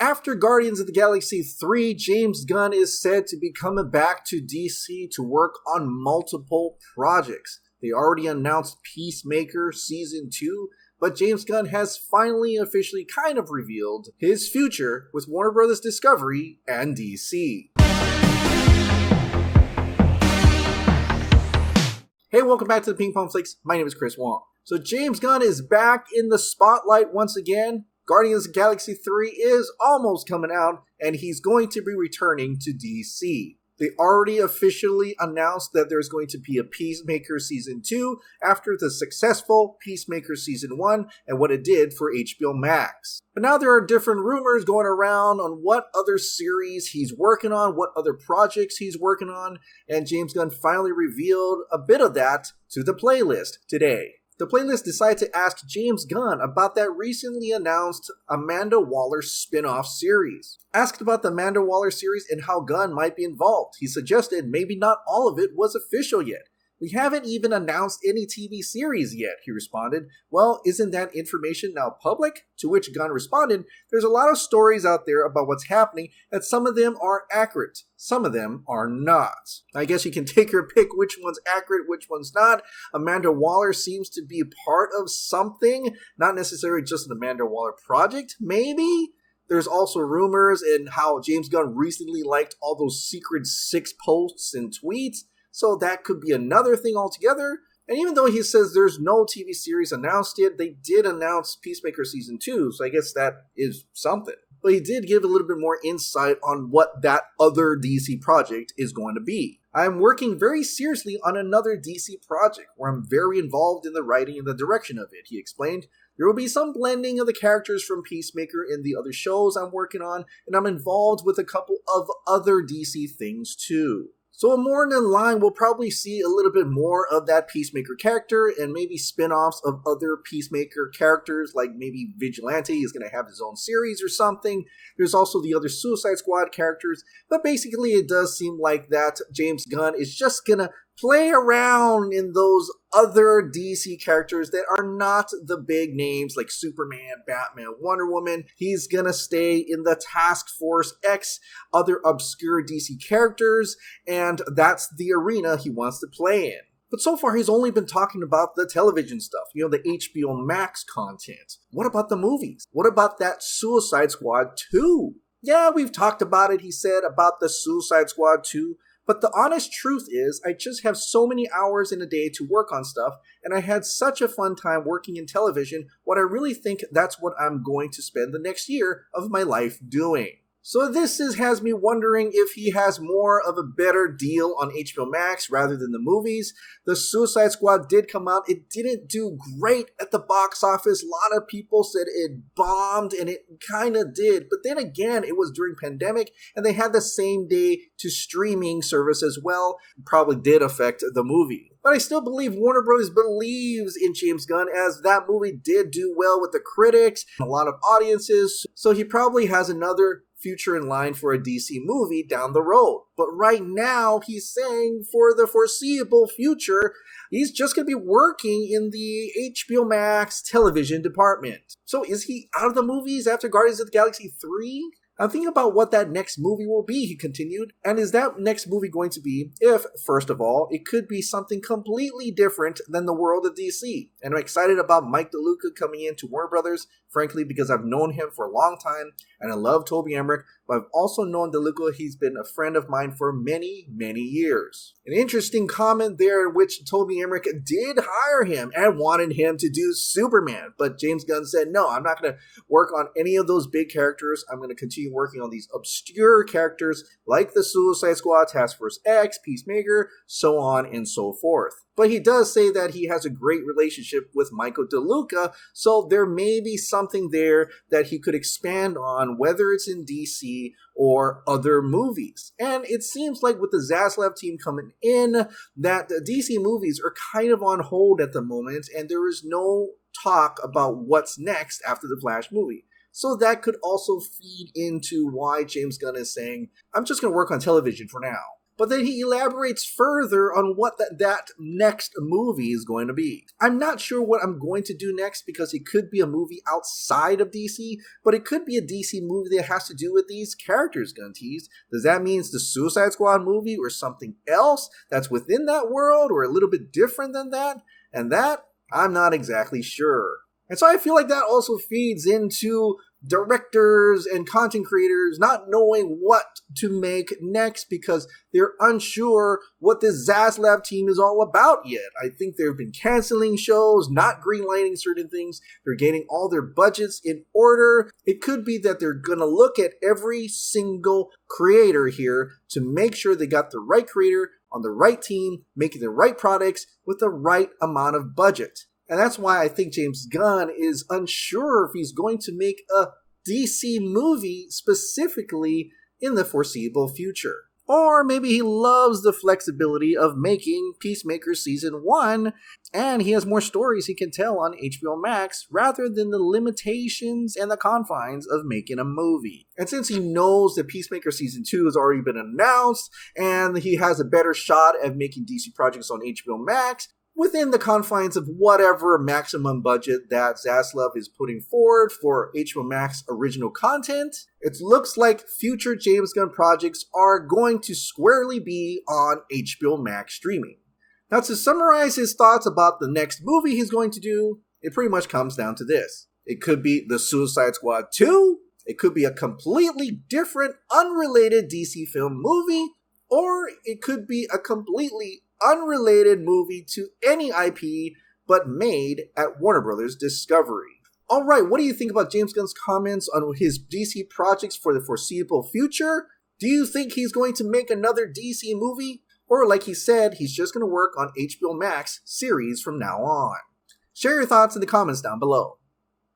After Guardians of the Galaxy 3, James Gunn is said to be coming back to DC to work on multiple projects. They already announced Peacemaker Season 2, but James Gunn has finally officially kind of revealed his future with Warner Bros. Discovery and DC. Hey, welcome back to the Ping Pong Flix. My name is Chris Wong. So James Gunn is back in the spotlight once again. Guardians of the Galaxy 3 is almost coming out, and he's going to be returning to DC. They already officially announced that there's going to be a Peacemaker Season 2 after the successful Peacemaker Season 1 and what it did for HBO Max. But now there are different rumors going around on what other series he's working on, what other projects he's working on, and James Gunn finally revealed a bit of that to the playlist today. The playlist decided to ask James Gunn about that recently announced Amanda Waller spin-off series. Asked about the Amanda Waller series and how Gunn might be involved, he suggested maybe not all of it was official yet. "We haven't even announced any TV series yet," he responded. "Well, isn't that information now public?" To which Gunn responded, "There's a lot of stories out there about what's happening, and some of them are accurate. Some of them are not. I guess you can take your pick which one's accurate, which one's not. Amanda Waller seems to be part of something, not necessarily just an Amanda Waller project, maybe?" There's also rumors in how James Gunn recently liked all those secret 6 posts and tweets, so that could be another thing altogether. And even though he says there's no TV series announced yet, they did announce Peacemaker Season 2, so I guess that is something. But he did give a little bit more insight on what that other DC project is going to be. "I'm working very seriously on another DC project where I'm very involved in the writing and the direction of it," he explained. "There will be some blending of the characters from Peacemaker in the other shows I'm working on, and I'm involved with a couple of other DC things too." So more than line, we'll probably see a little bit more of that Peacemaker character and maybe spin-offs of other Peacemaker characters, like maybe Vigilante is going to have his own series or something. There's also the other Suicide Squad characters, but basically it does seem like that James Gunn is just going to play around in those other DC characters that are not the big names like Superman, Batman, Wonder Woman. He's gonna stay in the Task Force X, other obscure DC characters, and that's the arena he wants to play in. But so far, he's only been talking about the television stuff, the HBO Max content. What about the movies? What about that Suicide Squad 2? Yeah, we've talked about it, he said, about the Suicide Squad 2. But the honest truth is, I just have so many hours in a day to work on stuff, and I had such a fun time working in television, what I really think that's what I'm going to spend the next year of my life doing. So this has me wondering if he has more of a better deal on HBO Max rather than the movies. The Suicide Squad did come out. It didn't do great at the box office. A lot of people said it bombed, and it kind of did. But then again, it was during pandemic, and they had the same day to streaming service as well. It probably did affect the movie. But I still believe Warner Bros. Believes in James Gunn, as that movie did do well with the critics, a lot of audiences. So he probably has another future in line for a DC movie down the road. But right now, he's saying for the foreseeable future, he's just going to be working in the HBO Max television department. So is he out of the movies after Guardians of the Galaxy 3? I'm thinking about what that next movie will be, he continued. And is that next movie going to be, if, first of all, it could be something completely different than the world of DC. And I'm excited about Mike DeLuca coming into Warner Brothers, frankly, because I've known him for a long time, and I love Toby Emmerich, but I've also known DeLuca. He's been a friend of mine for many, many years. An interesting comment there in which Toby Emmerich did hire him and wanted him to do Superman, but James Gunn said, no, I'm not going to work on any of those big characters. I'm going to continue working on these obscure characters like the Suicide Squad, Task Force X, Peacemaker, so on and so forth. But he does say that he has a great relationship with Michael DeLuca, so there may be something there that he could expand on, whether it's in DC or other movies. And it seems like with the Zaslav team coming in, that the DC movies are kind of on hold at the moment, and there is no talk about what's next after the Flash movie. So that could also feed into why James Gunn is saying, I'm just going to work on television for now. but then he elaborates further on what that next movie is going to be. I'm not sure what I'm going to do next because it could be a movie outside of DC, but it could be a DC movie that has to do with these characters Gunn teased. Does that mean it's the Suicide Squad movie or something else that's within that world or a little bit different than that? And that, I'm not exactly sure. And so I feel like that also feeds into directors and content creators not knowing what to make next because they're unsure what this Zaslav team is all about yet. I think they've been canceling shows, not greenlighting certain things. They're getting all their budgets in order. It could be that they're going to look at every single creator here to make sure they got the right creator on the right team, making the right products with the right amount of budget. And that's why I think James Gunn is unsure if he's going to make a DC movie specifically in the foreseeable future. Or maybe he loves the flexibility of making Peacemaker Season 1, and he has more stories he can tell on HBO Max rather than the limitations and the confines of making a movie. And since he knows that Peacemaker Season 2 has already been announced, and he has a better shot at making DC projects on HBO Max, within the confines of whatever maximum budget that Zaslav is putting forward for HBO Max original content, it looks like future James Gunn projects are going to squarely be on HBO Max streaming. Now, to summarize his thoughts about the next movie he's going to do, it pretty much comes down to this. It could be the Suicide Squad 2, it could be a completely different, unrelated DC film movie, or it could be a completely unrelated movie to any IP, but made at Warner Brothers Discovery. Alright, what do you think about James Gunn's comments on his DC projects for the foreseeable future? Do you think he's going to make another DC movie? Or like he said, he's just going to work on HBO Max series from now on? Share your thoughts in the comments down below.